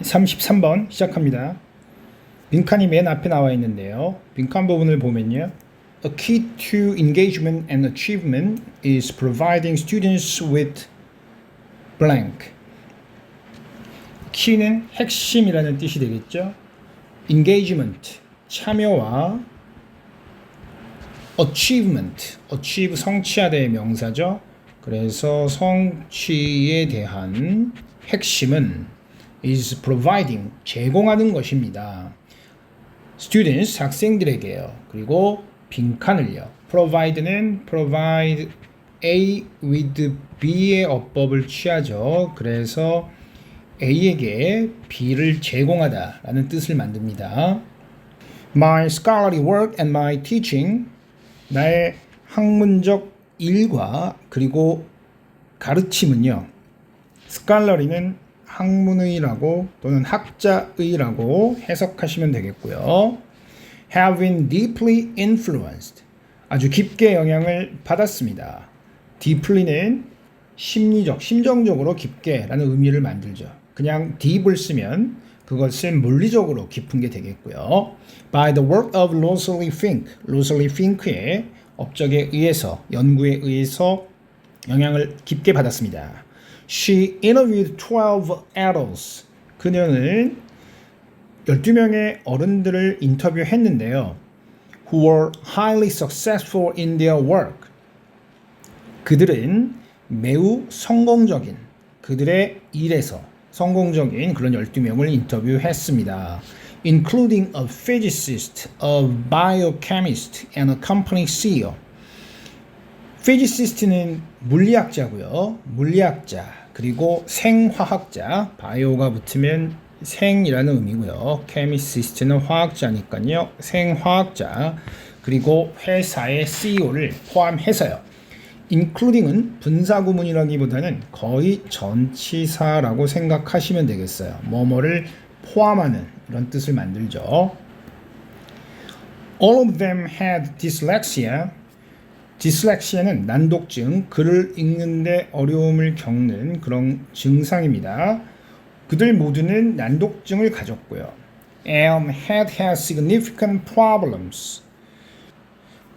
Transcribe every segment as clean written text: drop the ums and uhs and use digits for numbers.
33번 시작합니다. 빈칸이 맨 앞에 나와 있는데요. 빈칸 부분을 보면요. A key to engagement and achievement is providing students with blank. key는 핵심이라는 뜻이 되겠죠. engagement, 참여와 achieve 성취하다의 명사죠. 그래서 성취에 대한 핵심은 is providing, 제공하는 것입니다. students, 학생들에게요. 그리고 빈칸을요. provide는 provide A with B의 어법을 취하죠. 그래서 A에게 B를 제공하다 라는 뜻을 만듭니다. My scholarly work and my teaching, 나의 학문적 일과 그리고 가르침은요. scholarly는 학문의라고 또는 학자의라고 해석하시면 되겠고요. have been deeply influenced, 아주 깊게 영향을 받았습니다. deeply는 심리적, 심정적으로 깊게 라는 의미를 만들죠. 그냥 deep을 쓰면 그것은 물리적으로 깊은 게 되겠고요. By the work of Rosalie Fink, 로슬리 핑크의 업적에 의해서, 연구에 의해서 영향을 깊게 받았습니다. She interviewed 12 adults. 그녀는 12명의 어른들을 인터뷰했는데요. Who were highly successful in their work. 그들은 매우 성공적인, 그들의 일에서 성공적인 그런 12명을 인터뷰했습니다. Including a physicist, a biochemist, and a company CEO. physicist는 물리학자고요. 물리학자, 그리고 생화학자, 바이오가 붙으면 생이라는 의미고요. chemist는 화학자니까요. 생화학자, 그리고 회사의 CEO를 포함해서요. including은 분사구문이라기보다는 거의 전치사라고 생각하시면 되겠어요. 뭐뭐를 포함하는 이런 뜻을 만들죠. All of them had dyslexia. 디슬렉시아는 난독증, 글을 읽는데 어려움을 겪는 그런 증상입니다. 그들 모두는 난독증을 가졌고요. and had significant problems.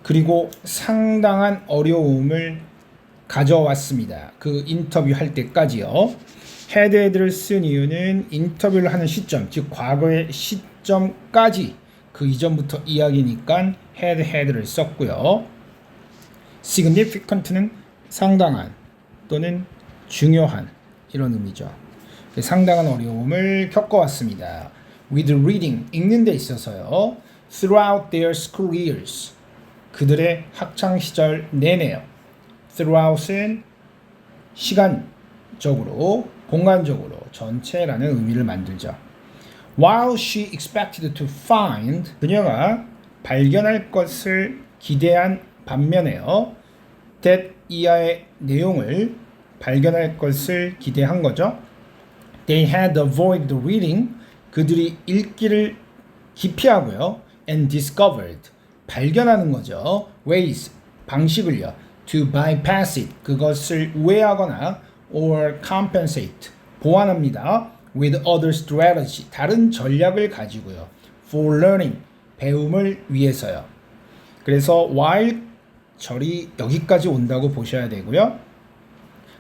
그리고 상당한 어려움을 가져왔습니다. 그 인터뷰할 때까지요. had를 쓴 이유는 인터뷰를 하는 시점, 즉 과거의 시점까지 그 이전부터 이야기니까 had를 썼고요. significant는 상당한 또는 중요한 이런 의미죠. 상당한 어려움을 겪어왔습니다. with reading, 읽는 데 있어서요. throughout their school years, 그들의 학창시절 내내요. throughout은 시간적으로, 공간적으로, 전체라는 의미를 만들죠. while she expected to find, 그녀가 발견할 것을 기대한 반면에요. that 이하의 내용을 발견할 것을 기대한 거죠. They had avoided reading, 그들이 읽기를 기피하고요. and discovered, 발견하는 거죠. ways, 방식을요. to bypass it, 그것을 우회하거나 or compensate, 보완합니다. with other strategy, 다른 전략을 가지고요. for learning, 배움을 위해서요. 그래서 while 절이 여기까지 온다고 보셔야 되고요.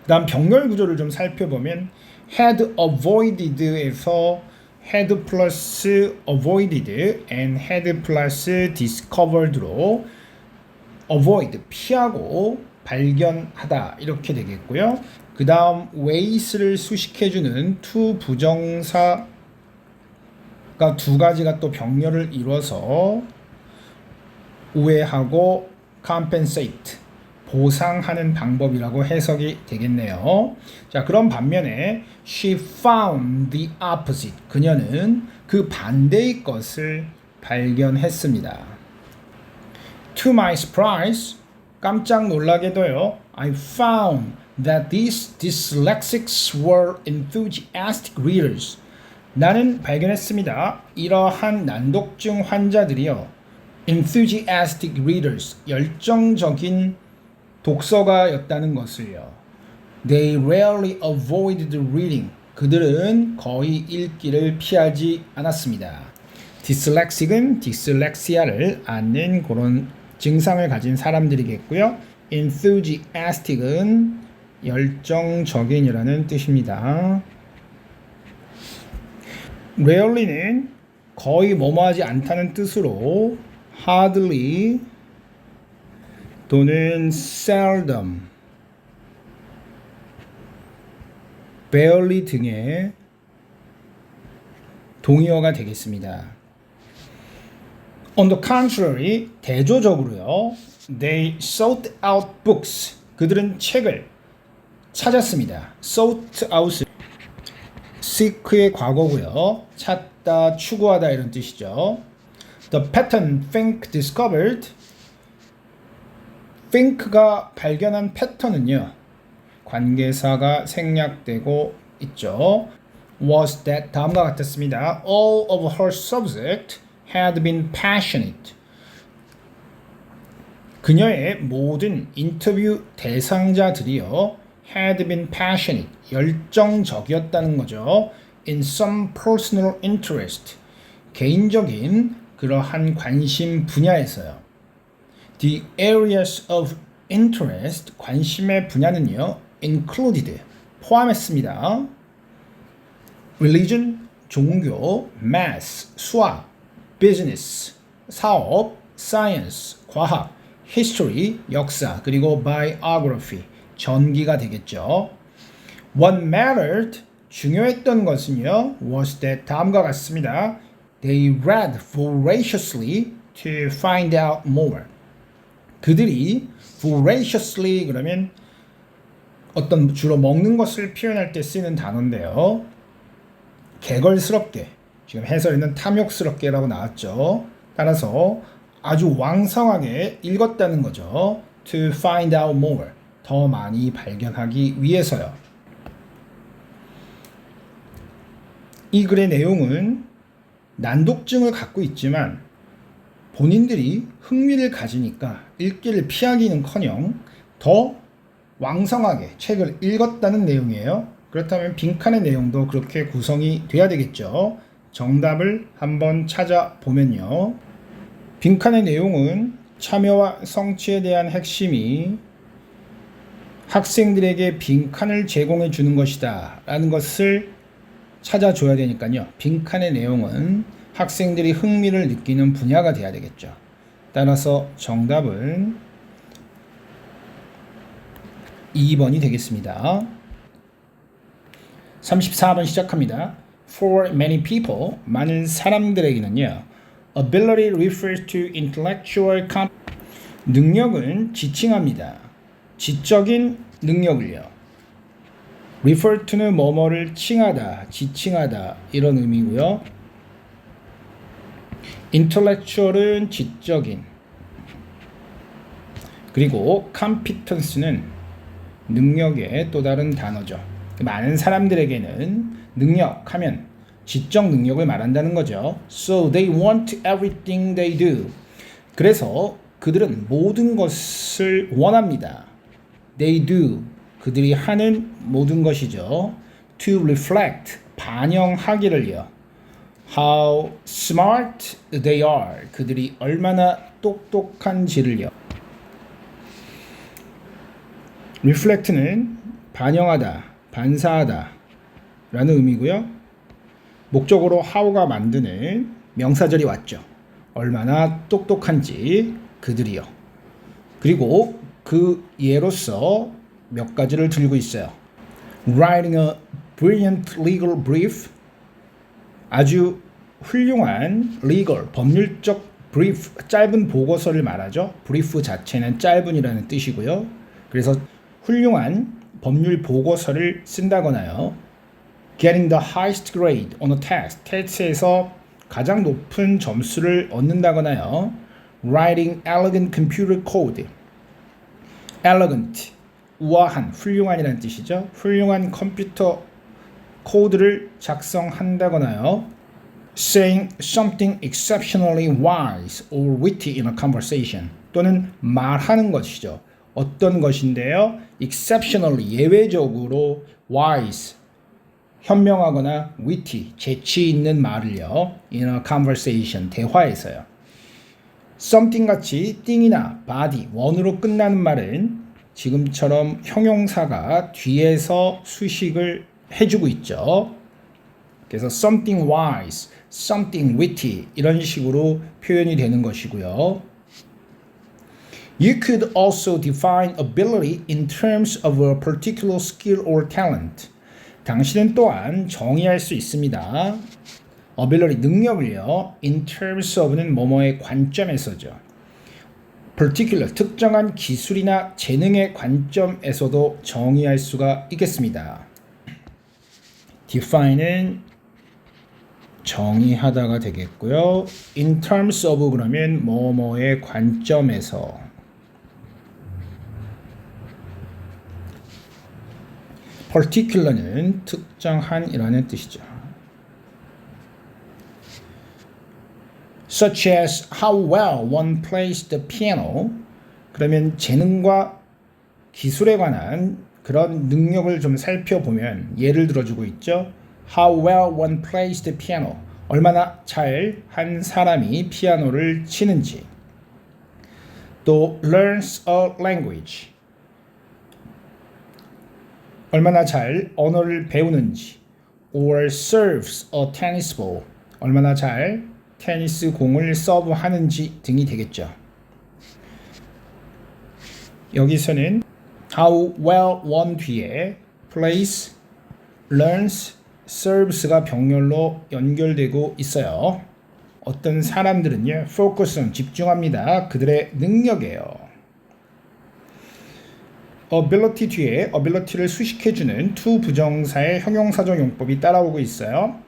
그 다음 병렬 구조를 좀 살펴보면 had avoided에서 had 플러스 avoided and had 플러스 discovered로 avoid, 피하고 발견하다 이렇게 되겠고요. 그 다음 ways를 수식해주는 to 부정사가 두 가지가 또 병렬을 이뤄서 우회하고 compensate, 보상하는 방법이라고 해석이 되겠네요. 자, 그런 반면에 she found the opposite, 그녀는 그 반대의 것을 발견했습니다. To my surprise, 깜짝 놀라게도요. I found that these dyslexics were enthusiastic readers. 나는 발견했습니다. 이러한 난독증 환자들이요. enthusiastic readers, 열정적인 독서가였다는 것을요. They rarely avoided reading. 그들은 거의 읽기를 피하지 않았습니다. 디슬렉식은 디슬렉시아를 앓는 그런 증상을 가진 사람들이겠고요. enthusiastic은 열정적인이라는 뜻입니다. rarely는 거의 뭐뭐하지 않다는 뜻으로 hardly 또는 seldom, barely 등의 동의어가 되겠습니다. On the contrary, 대조적으로요. They sought out books. 그들은 책을 찾았습니다. sought out, seek의 과거고요. 찾다, 추구하다 이런 뜻이죠. The pattern Fink discovered. Fink가 발견한 패턴은요. 관계사가 생략되고 있죠. Was that 다음과 같았습니다. All of her subject had been passionate. 그녀의 모든 인터뷰 대상자들이요. had been passionate. 열정적이었다는 거죠. In some personal interest. 개인적인 그러한 관심 분야에서요. The areas of interest. 관심의 분야는요. included. 포함했습니다. religion. 종교. math. 수학. business. 사업. science. 과학. history. 역사. 그리고 biography. 전기가 되겠죠. What mattered. 중요했던 것은요. was that 다음과 같습니다. They read voraciously to find out more. 그들이 voraciously 그러면 어떤 주로 먹는 것을 표현할 때 쓰는 단어인데요. 개걸스럽게, 지금 해설에는 탐욕스럽게라고 나왔죠. 따라서 아주 왕성하게 읽었다는 거죠. To find out more. 더 많이 발견하기 위해서요. 이 글의 내용은 난독증을 갖고 있지만 본인들이 흥미를 가지니까 읽기를 피하기는커녕 더 왕성하게 책을 읽었다는 내용이에요. 그렇다면 빈칸의 내용도 그렇게 구성이 돼야 되겠죠. 정답을 한번 찾아보면요. 빈칸의 내용은 참여와 성취에 대한 핵심이 학생들에게 빈칸을 제공해 주는 것이다 라는 것을 찾아줘야 되니까요. 빈칸의 내용은 학생들이 흥미를 느끼는 분야가 돼야 되겠죠. 따라서 정답은 2번이 되겠습니다. 34번 시작합니다. For many people, 많은 사람들에게는요. Ability refers to intellectual 능력은 지칭합니다. 지적인 능력을요. refer to는 뭐뭐를 칭하다, 지칭하다 이런 의미고요. intellectual은 지적인, 그리고 competence는 능력의 또 다른 단어죠. 많은 사람들에게는 능력하면 지적 능력을 말한다는 거죠. So they want everything they do. 그래서 그들은 모든 것을 원합니다. They do. 그들이 하는 모든 것이죠. To reflect. 반영하기를요. How smart they are. 그들이 얼마나 똑똑한지를요. reflect는 반영하다, 반사하다 라는 의미고요. 목적으로 how가 만드는 명사절이 왔죠. 얼마나 똑똑한지 그들이요. 그리고 그 예로서 몇 가지를 들고 있어요. Writing a brilliant legal brief. 아주 훌륭한 legal, 법률적 brief, 짧은 보고서를 말하죠. brief 자체는 짧은이라는 뜻이고요. 그래서 훌륭한 법률 보고서를 쓴다거나요. Getting the highest grade on a test. 테스트에서 가장 높은 점수를 얻는다거나요. Writing elegant computer code. Elegant, 우아한, 훌륭한이라는 뜻이죠. 훌륭한 컴퓨터 코드를 작성한다거나요. Saying something exceptionally wise or witty in a conversation. 또는 말하는 것이죠. 어떤 것인데요? Exceptionally, 예외적으로 wise, 현명하거나 witty, 재치 있는 말을요. in a conversation, 대화에서요. something 같이 thing이나 body, 원으로 끝나는 말은 지금처럼 형용사가 뒤에서 수식을 해주고 있죠. 그래서 something wise, something witty 이런 식으로 표현이 되는 것이고요. You could also define ability in terms of a particular skill or talent. 당신은 또한 정의할 수 있습니다. ability, 능력을요. in terms of는 뭐뭐의 관점에서죠. particular, 특정한 기술이나 재능의 관점에서도 정의할 수가 있겠습니다. define은 정의하다가 되겠고요. in terms of 그러면 뭐뭐의 관점에서 particular는 특정한이라는 뜻이죠. Such as how well one plays the piano. 그러면 재능과 기술에 관한 그런 능력을 좀 살펴보면 예를 들어주고 있죠. How well one plays the piano. 얼마나 잘 한 사람이 피아노를 치는지. 또 learns a language. 얼마나 잘 언어를 배우는지. Or serves a tennis ball. 얼마나 잘 테니스 공을 서브하는지 등이 되겠죠. 여기서는 how well one 뒤에 plays, learns, serves가 병렬로 연결되고 있어요. 어떤 사람들은요, focus은 집중합니다. 그들의 능력이에요. ability 뒤에 ability를 수식해주는 to 부정사의 형용사적 용법이 따라오고 있어요.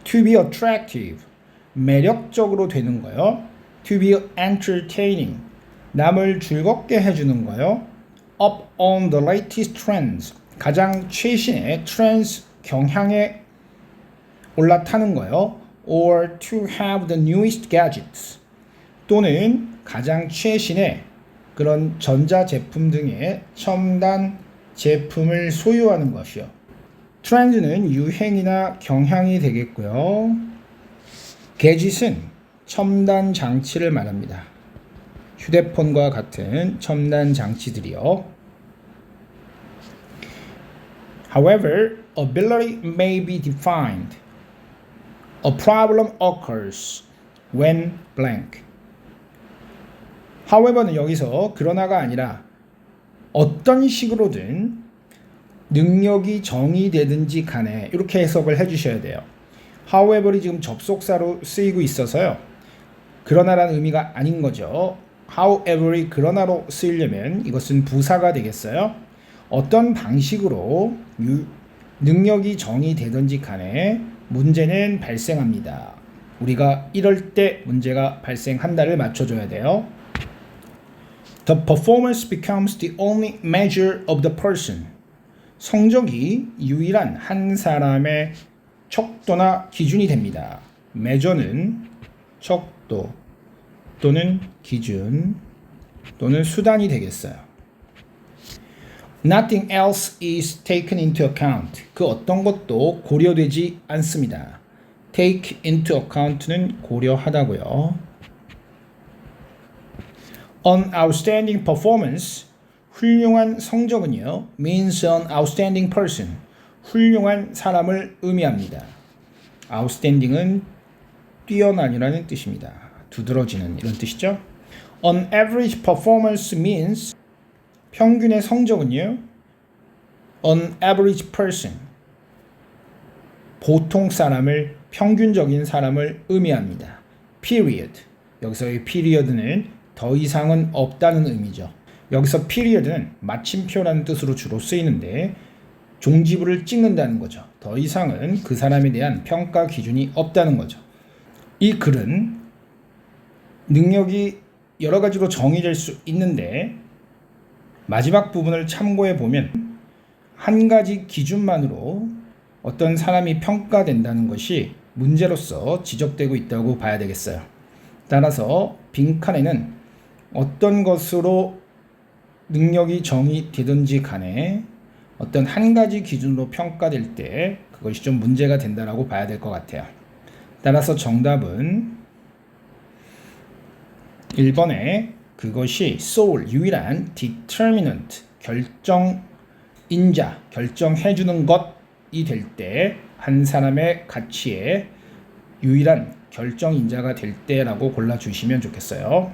to be attractive, 매력적으로 되는 거요. to be entertaining, 남을 즐겁게 해주는 거요. up on the latest trends, 가장 최신의 trends, 경향에 올라타는 거요. or to have the newest gadgets, 또는 가장 최신의 그런 전자제품 등의 첨단 제품을 소유하는 것이요. 트렌드는 유행이나 경향이 되겠고요. gadget은 첨단 장치를 말합니다. 휴대폰과 같은 첨단 장치들이요. However, ability may be defined. A problem occurs when blank. However는 여기서 그러나가 아니라 어떤 식으로든 능력이 정의되든지 간에 이렇게 해석을 해주셔야 돼요. However이 지금 접속사로 쓰이고 있어서요. 그러나라는 의미가 아닌 거죠. However이 그러나로 쓰이려면 이것은 부사가 되겠어요. 어떤 방식으로 능력이 정의되든지 간에 문제는 발생합니다. 우리가 이럴 때 문제가 발생한다를 맞춰줘야 돼요. The performance becomes the only measure of the person. 성적이 유일한 한 사람의 척도나 기준이 됩니다. measure는 척도 또는 기준 또는 수단이 되겠어요. Nothing else is taken into account. 그 어떤 것도 고려되지 않습니다. take into account는 고려하다고요. An outstanding performance, 훌륭한 성적은요, means an outstanding person, 훌륭한 사람을 의미합니다. outstanding은 뛰어난이라는 뜻입니다. 두드러지는 이런 뜻이죠. On average performance means 평균의 성적은요, an average person, 보통 사람을, 평균적인 사람을 의미합니다. period, 여기서의 period는 더 이상은 없다는 의미죠. 여기서 period는 마침표라는 뜻으로 주로 쓰이는데 종지부를 찍는다는 거죠. 더 이상은 그 사람에 대한 평가 기준이 없다는 거죠. 이 글은 능력이 여러 가지로 정의될 수 있는데 마지막 부분을 참고해 보면 한 가지 기준만으로 어떤 사람이 평가된다는 것이 문제로서 지적되고 있다고 봐야 되겠어요. 따라서 빈칸에는 어떤 것으로 능력이 정의되든지 간에 어떤 한 가지 기준으로 평가될 때 그것이 좀 문제가 된다라고 봐야 될 것 같아요. 따라서 정답은 1번에 그것이 sole, 유일한 determinant, 결정인자, 결정해주는 것이 될 때, 한 사람의 가치의 유일한 결정인자가 될 때라고 골라주시면 좋겠어요.